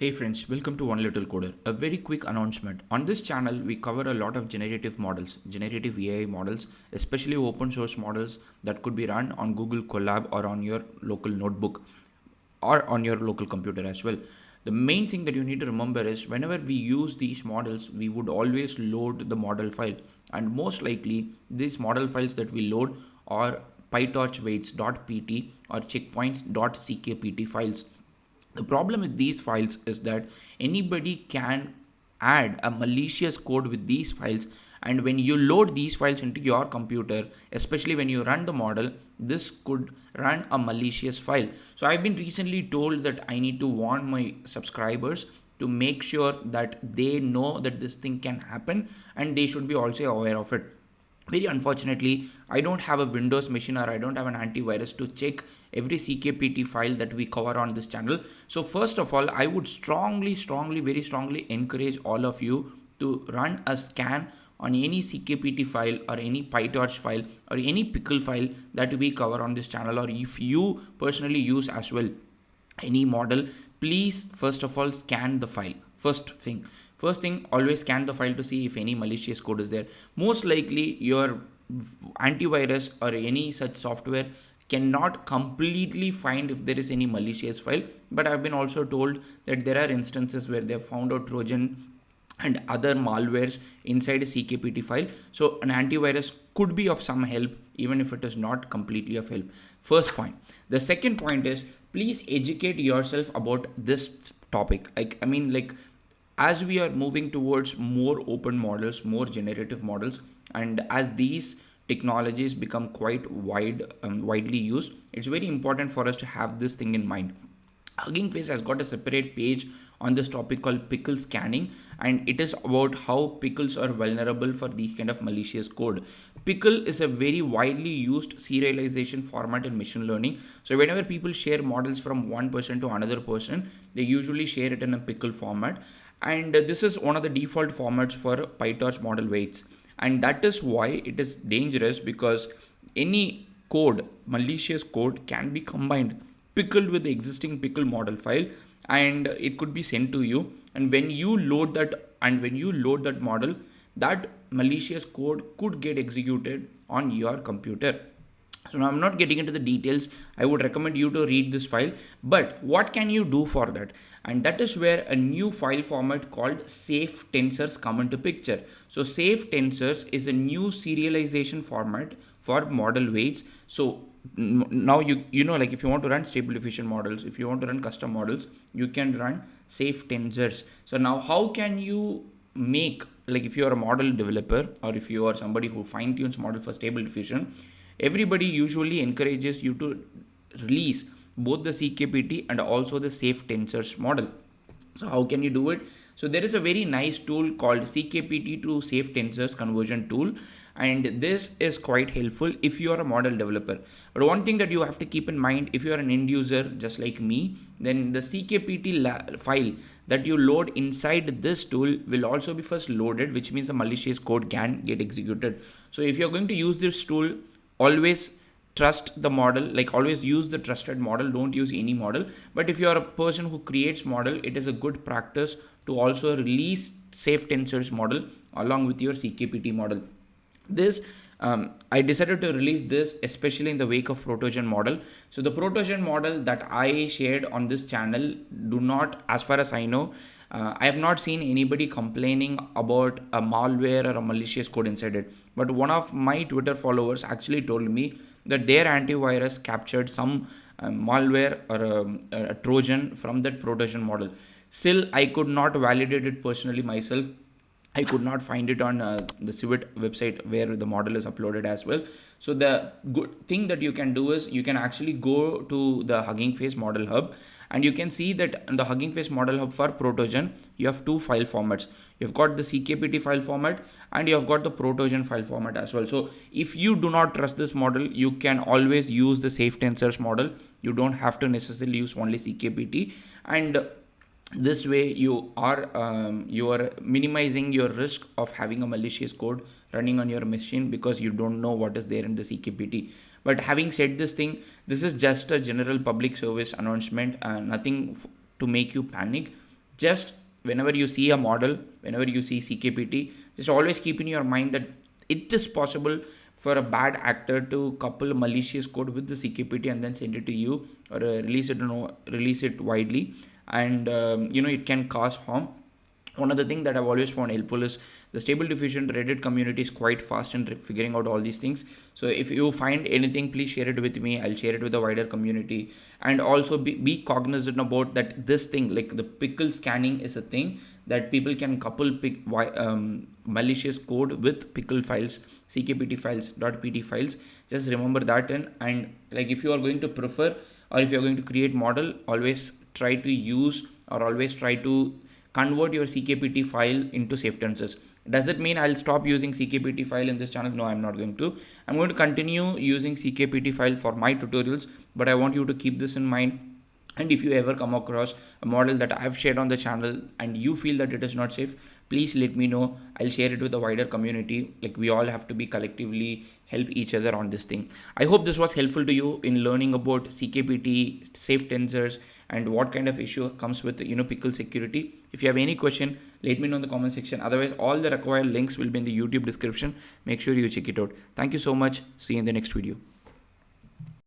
Hey friends, welcome to One Little Coder. A very quick announcement. On this channel, we cover a lot of generative models, generative AI models, especially open source models that could be run on Google Colab or on your local notebook or on your local computer as well. The main thing that you need to remember is whenever we use these models, we would always load the model file. And most likely, these model files that we load are pytorchweights.pt or checkpoints.ckpt files. The problem with these files is that anybody can add a malicious code with these files, and when you load these files into your computer, especially when you run the model, this could run a malicious file. So I've been recently told that I need to warn my subscribers to make sure that they know that this thing can happen and they should be also aware of it. Very unfortunately, I don't have a Windows machine or I don't have an antivirus to check every CKPT file that we cover on this channel. So first of all, I would very strongly encourage all of you to run a scan on any CKPT file or any PyTorch file or any Pickle file that we cover on this channel, or if you personally use as well any model, please first of all scan the file. First thing, always scan the file to see if any malicious code is there. Most likely your antivirus or any such software cannot completely find if there is any malicious file, but I've been also told that there are instances where they have found out Trojan and other malwares inside a CKPT file. So an antivirus could be of some help even if it is not completely of help. First point. The second point is, please educate yourself about this topic. As we are moving towards more open models, more generative models, and as these technologies become quite widely used, it's very important for us to have this thing in mind. Hugging Face has got a separate page on this topic called Pickle Scanning, and it is about how pickles are vulnerable for these kind of malicious code. Pickle is a very widely used serialization format in machine learning. So whenever people share models from one person to another person, they usually share it in a pickle format. And this is one of the default formats for PyTorch model weights. And that is why it is dangerous, because any code, malicious code, can be combined, pickled with the existing pickle model file, and it could be sent to you. And when you load that model, that malicious code could get executed on your computer. So now I'm not getting into the details. I would recommend you to read this file. But what can you do for that? And that is where a new file format called SafeTensors come into picture. So SafeTensors is a new serialization format for model weights. So now you know, like if you want to run stable diffusion models, if you want to run custom models, you can run SafeTensors. So now how can you make, like if you are a model developer or if you are somebody who fine tunes model for stable diffusion, everybody usually encourages you to release both the CKPT and also the SafeTensors model. So how can you do it? So there is a very nice tool called CKPT to SafeTensors conversion tool, and this is quite helpful if you are a model developer. But one thing that you have to keep in mind, if you are an end user just like me, then the CKPT file that you load inside this tool will also be first loaded, which means a malicious code can get executed. So if you're going to use this tool, always trust the model, like always use the trusted model, don't use any model. But if you are a person who creates model, it is a good practice to also release SafeTensors model along with your CKPT model. This I decided to release this especially in the wake of Protogen model. So the Protogen model that I shared on this channel, do not, as far as I know, I have not seen anybody complaining about a malware or a malicious code inside it. But one of my Twitter followers actually told me that their antivirus captured some malware or a Trojan from that Protogen model. Still, I could not validate it personally myself. I could not find it on the Civet website where the model is uploaded as well. So the good thing that you can do is you can actually go to the Hugging Face model hub, and you can see that in the Hugging Face model hub for Protogen, you have two file formats. You've got the CKPT file format and you have got the Protogen file format as well. So if you do not trust this model, you can always use the SafeTensors model. You don't have to necessarily use only CKPT, and this way you are minimizing your risk of having a malicious code running on your machine, because you don't know what is there in the CKPT. But having said this thing, this is just a general public service announcement, nothing to make you panic. Just whenever you see a model, whenever you see CKPT, just always keep in your mind that it is possible for a bad actor to couple malicious code with the CKPT and then send it to you, or release it widely, and it can cause harm. One of the things that I've always found helpful is the Stable Diffusion Reddit community is quite fast in figuring out all these things. So if you find anything, please share it with me. I'll share it with the wider community. And also be cognizant about that this thing, like the pickle scanning, is a thing that people can couple malicious code with pickle files, CKPT files, .pt files. Just remember that, and like if you are going to prefer, or if you are going to create model, always try to use, or always try to convert your CKPT file into SafeTensors. Does it mean I'll stop using CKPT file in this channel? No, I'm not going to. I'm going to continue using CKPT file for my tutorials, but I want you to keep this in mind. And if you ever come across a model that I've shared on the channel and you feel that it is not safe, please let me know. I'll share it with the wider community. Like, we all have to be collectively help each other on this thing. I hope this was helpful to you in learning about CKPT, SafeTensors, and what kind of issue comes with Pickle security. If you have any question, let me know in the comment section. Otherwise, all the required links will be in the YouTube description. Make sure you check it out. Thank you so much. See you in the next video.